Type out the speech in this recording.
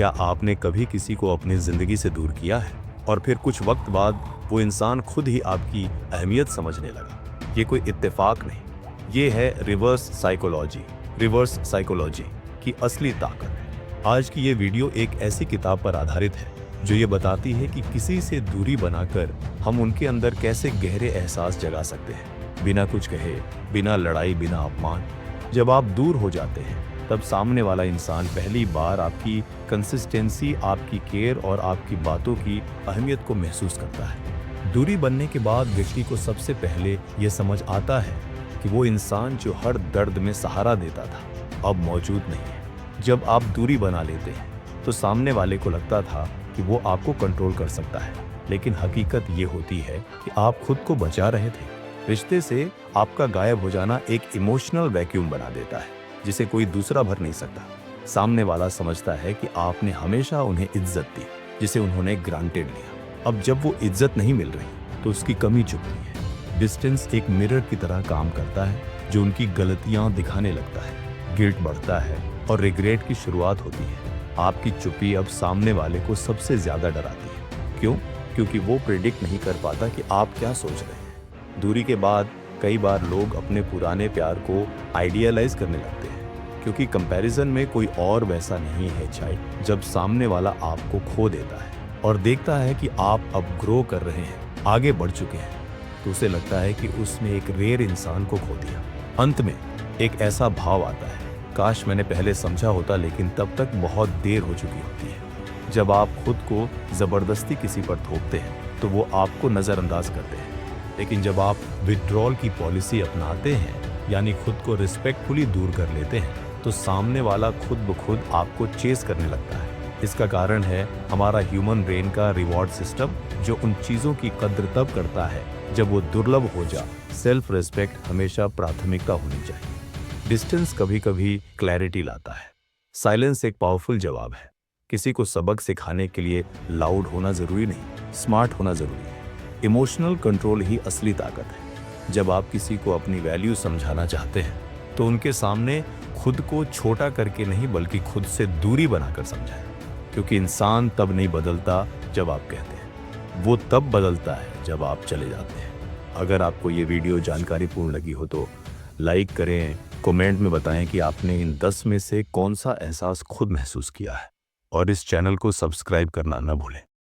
क्या आपने कभी किसी को अपनी ज़िंदगी से दूर किया है और फिर कुछ वक्त बाद वो इंसान खुद ही आपकी अहमियत समझने लगा? ये कोई इत्तेफाक नहीं, ये है रिवर्स साइकोलॉजी की असली ताकत। आज की ये वीडियो एक ऐसी किताब पर आधारित है जो ये बताती है कि किसी से दूरी बनाकर हम उनके अंदर कैसे गहरे एहसास जगा सकते हैं, बिना कुछ कहे, बिना लड़ाई, बिना अपमान। जब आप दूर हो जाते हैं तब सामने वाला इंसान पहली बार आपकी कंसिस्टेंसी, आपकी केयर और आपकी बातों की अहमियत को महसूस करता है। दूरी बनने के बाद व्यक्ति को सबसे पहले ये समझ आता है कि वो इंसान जो हर दर्द में सहारा देता था अब मौजूद नहीं है। जब आप दूरी बना लेते हैं तो सामने वाले को लगता था कि वो आपको कंट्रोल कर सकता है, लेकिन हकीकत ये होती है कि आप खुद को बचा रहे थे। रिश्ते से आपका गायब हो जाना एक इमोशनल वैक्यूम बना देता है जिसे कोई दूसरा भर नहीं सकता। सामने वाला समझता है कि आपने हमेशा उन्हें इज्जत दी जिसे उन्होंने ग्रांटेड लिया। अब जब वो इज्जत नहीं मिल रही तो उसकी कमी चुभती है। डिस्टेंस एक मिरर की तरह काम करता है जो उनकी गलतियां दिखाने लगता है। गिल्ट बढ़ता है और रिग्रेट की शुरुआत होती है। आपकी चुप्पी अब सामने वाले को सबसे ज्यादा डराती है। क्यों? क्योंकि वो प्रेडिक्ट नहीं कर पाता कि आप क्या सोच रहे हैं। दूरी के बाद कई बार लोग अपने पुराने प्यार को आइडियलाइज करने लगते हैं, क्योंकि कंपैरिजन में कोई और वैसा नहीं है। शायद जब सामने वाला आपको खो देता है और देखता है कि आप अब ग्रो कर रहे हैं, आगे बढ़ चुके हैं, तो उसे लगता है कि उसने एक रेयर इंसान को खो दिया। अंत में एक ऐसा भाव आता है, काश मैंने पहले समझा होता, लेकिन तब तक बहुत देर हो चुकी होती है। जब आप खुद को जबरदस्ती किसी पर थोपते हैं तो वो आपको नजरअंदाज करते हैं, लेकिन जब आप विथड्रॉल की पॉलिसी अपनाते हैं, यानी खुद को रिस्पेक्टफुली दूर कर लेते हैं, तो सामने वाला खुद ब खुद आपको चेस करने लगता है। इसका कारण है हमारा ह्यूमन ब्रेन का रिवॉर्ड सिस्टम, जो उन चीज़ों की कद्र तब करता है जब वो दुर्लभ हो जाए। सेल्फ रिस्पेक्ट हमेशा प्राथमिकता होनी चाहिए। डिस्टेंस कभी कभी क्लैरिटी लाता है। साइलेंस एक पावरफुल जवाब है। किसी को सबक सिखाने के लिए लाउड होना जरूरी नहीं, स्मार्ट होना जरूरी है। इमोशनल कंट्रोल ही असली ताकत है। जब आप किसी को अपनी वैल्यू समझाना चाहते हैं तो उनके सामने खुद को छोटा करके नहीं, बल्कि खुद से दूरी बनाकर समझाएं। क्योंकि इंसान तब नहीं बदलता जब आप कहते हैं, वो तब बदलता है जब आप चले जाते हैं। अगर आपको ये वीडियो जानकारीपूर्ण लगी हो तो लाइक करें, कमेंट में बताएं कि आपने इन 10 में से कौन सा एहसास खुद महसूस किया है, और इस चैनल को सब्सक्राइब करना न भूलें।